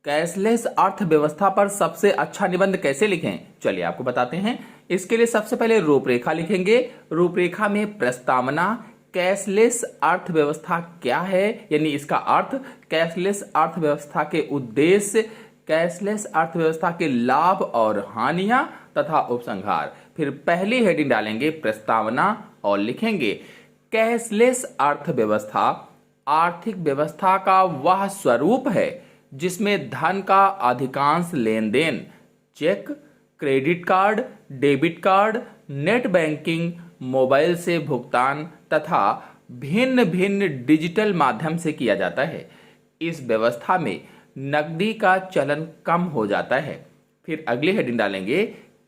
Cashless अर्थव्यवस्था पर सबसे अच्छा निबंध कैसे लिखें, चलिए आपको बताते हैं। इसके लिए सबसे पहले रूपरेखा लिखेंगे। रूपरेखा में प्रस्तावना, कैशलेस अर्थव्यवस्था क्या है, यानी इसका अर्थ, कैशलेस अर्थव्यवस्था के उद्देश्य, कैशलेस अर्थव्यवस्था के लाभ और हानियां तथा उपसंहार। फिर पहली हेडिंग डालेंगे प्रस्तावना और लिखेंगे कैशलेस अर्थव्यवस्था आर्थिक व्यवस्था का वह स्वरूप है जिसमें धन का अधिकांश लेन देन cheque, credit card, debit card, net banking, mobile से भुगतान तथा भिन्न भिन्न डिजिटल माध्यम से किया जाता है। इस व्यवस्था में नकदी का चलन कम हो जाता है। फिर अगली हेडिंग डालेंगे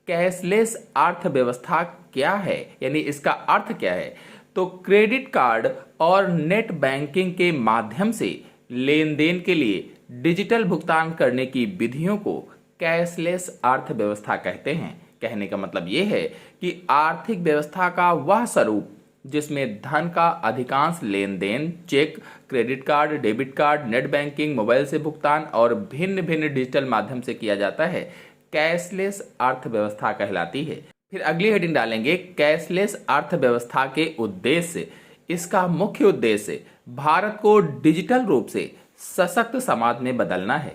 कैशलेस अर्थव्यवस्था क्या है, यानी इसका अर्थ क्या है। तो क्रेडिट कार्ड और नेट बैंकिंग के माध्यम से लेन देन के लिए डिजिटल भुगतान करने की विधियों को कैशलेस अर्थव्यवस्था कहते हैं। कहने का मतलब यह है कि आर्थिक व्यवस्था का वह स्वरूप जिसमें धन का अधिकांश लेन देन cheque, credit card, debit card, net banking, mobile से भुगतान और भिन्न भिन्न डिजिटल माध्यम से किया जाता है, कैशलेस अर्थव्यवस्था कहलाती है। फिर अगली हेडिंग डालेंगे कैशलेस अर्थव्यवस्था के उद्देश्य। इसका मुख्य उद्देश्य भारत को डिजिटल रूप से सशक्त समाज में बदलना है।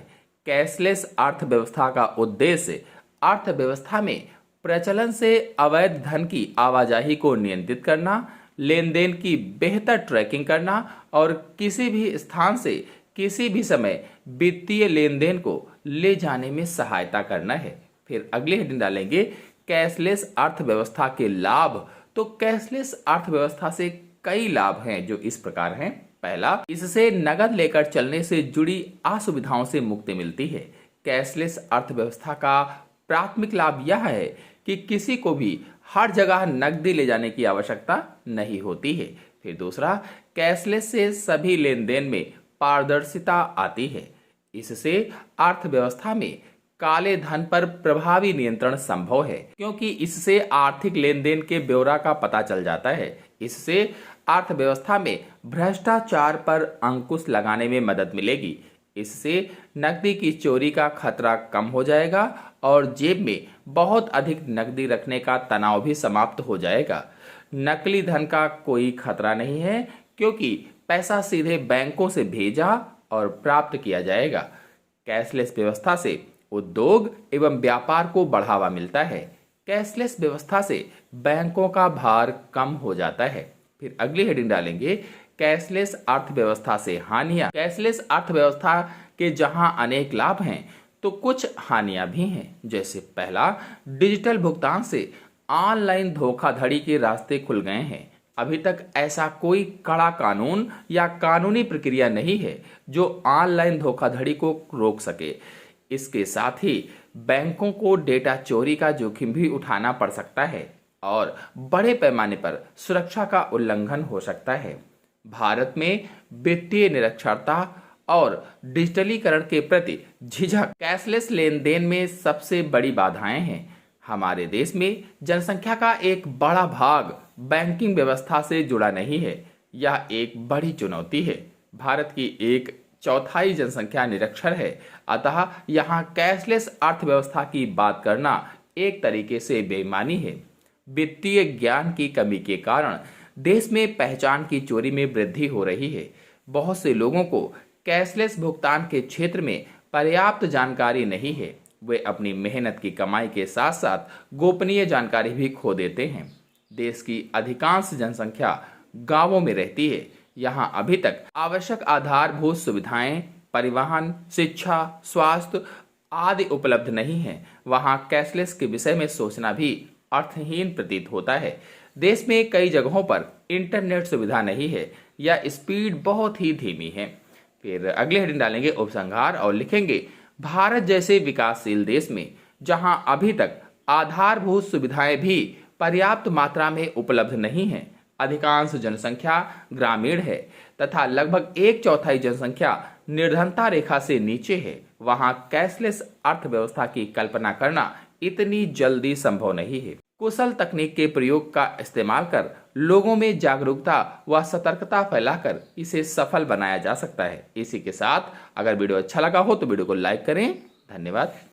कैशलेस अर्थव्यवस्था का उद्देश्य अर्थव्यवस्था में प्रचलन से अवैध धन की आवाजाही को नियंत्रित करना, लेन देन की बेहतर ट्रैकिंग करना और किसी भी स्थान से किसी भी समय वित्तीय लेन देन को ले जाने में सहायता करना है। फिर अगली हेडिंग डालेंगे कैशलेस अर्थव्यवस्था के लाभ। तो कैशलेस अर्थव्यवस्था से कई लाभ हैं जो इस प्रकार हैं। पहला, इससे नगद लेकर चलने से जुड़ी असुविधाओं से मुक्ति मिलती है। कैशलेस अर्थव्यवस्था का प्राथमिक लाभ यह है कि किसी को भी हर जगह नकदी ले जाने की आवश्यकता नहीं होती है। फिर दूसरा, कैशलेस से सभी लेन देन में पारदर्शिता आती है। इससे अर्थव्यवस्था में काले धन पर प्रभावी नियंत्रण संभव है, क्योंकि इससे आर्थिक लेन देन के ब्यौरा का पता चल जाता है। इससे अर्थव्यवस्था में भ्रष्टाचार पर अंकुश लगाने में मदद मिलेगी। इससे नकदी की चोरी का खतरा कम हो जाएगा और जेब में बहुत अधिक नकदी रखने का तनाव भी समाप्त हो जाएगा। नकली धन का कोई खतरा नहीं है, क्योंकि पैसा सीधे बैंकों से भेजा और प्राप्त किया जाएगा। कैशलेस व्यवस्था से उद्योग एवं व्यापार को बढ़ावा मिलता है। कैशलेस व्यवस्था से बैंकों का भार कम हो जाता है। फिर अगली हेडिंग डालेंगे कैशलेस अर्थव्यवस्था से हानियां। कैशलेस अर्थव्यवस्था के जहां अनेक लाभ हैं, तो कुछ हानियां भी हैं। जैसे पहला, डिजिटल भुगतान से ऑनलाइन धोखाधड़ी के रास्ते खुल गए हैं। अभी तक ऐसा कोई कड़ा कानून या कानूनी प्रक्रिया नहीं है जो ऑनलाइन धोखाधड़ी को रोक सके। इसके साथ ही बैंकों को डेटा चोरी का जोखिम भी उठाना पड़ सकता है और बड़े पैमाने पर सुरक्षा का उल्लंघन हो सकता है। भारत में वित्तीय निरक्षरता और डिजिटलीकरण के प्रति झिझक कैशलेस लेन देन में सबसे बड़ी बाधाएं हैं। हमारे देश में जनसंख्या का एक बड़ा भाग बैंकिंग व्यवस्था से जुड़ा नहीं है। यह एक बड़ी चुनौती है। भारत की 1/4 जनसंख्या निरक्षर है, अतः यहाँ कैशलेस अर्थव्यवस्था की बात करना एक तरीके से बेईमानी है। वित्तीय ज्ञान की कमी के कारण देश में पहचान की चोरी में वृद्धि हो रही है। बहुत से लोगों को कैशलेस भुगतान के क्षेत्र में पर्याप्त जानकारी नहीं है। वे अपनी मेहनत की कमाई के साथ साथ गोपनीय जानकारी भी खो देते हैं। देश की अधिकांश जनसंख्या गांवों में रहती है। यहां अभी तक आवश्यक आधारभूत सुविधाएं, परिवहन, शिक्षा, स्वास्थ्य आदि उपलब्ध नहीं है। वहां कैशलेस के विषय में सोचना भी अर्थहीन प्रतीत होता है। देश में कई जगहों पर इंटरनेट सुविधा नहीं है या स्पीड बहुत ही धीमी है। फिर अगले हेडिंग डालेंगे उपसंहार और लिखेंगे भारत जैसे विकासशील देश में जहां अभी तक आधारभूत सुविधाएं भी पर्याप्त मात्रा में उपलब्ध नहीं है, अधिकांश जनसंख्या ग्रामीण है तथा लगभग 1/4 जनसंख्या निर्धनता रेखा से नीचे है, वहां कैशलेस अर्थव्यवस्था की कल्पना करना इतनी जल्दी संभव नहीं है। कुशल तकनीक के प्रयोग का इस्तेमाल कर लोगों में जागरूकता व सतर्कता फैलाकर इसे सफल बनाया जा सकता है। इसी के साथ अगर वीडियो अच्छा लगा हो तो वीडियो को लाइक करें। धन्यवाद।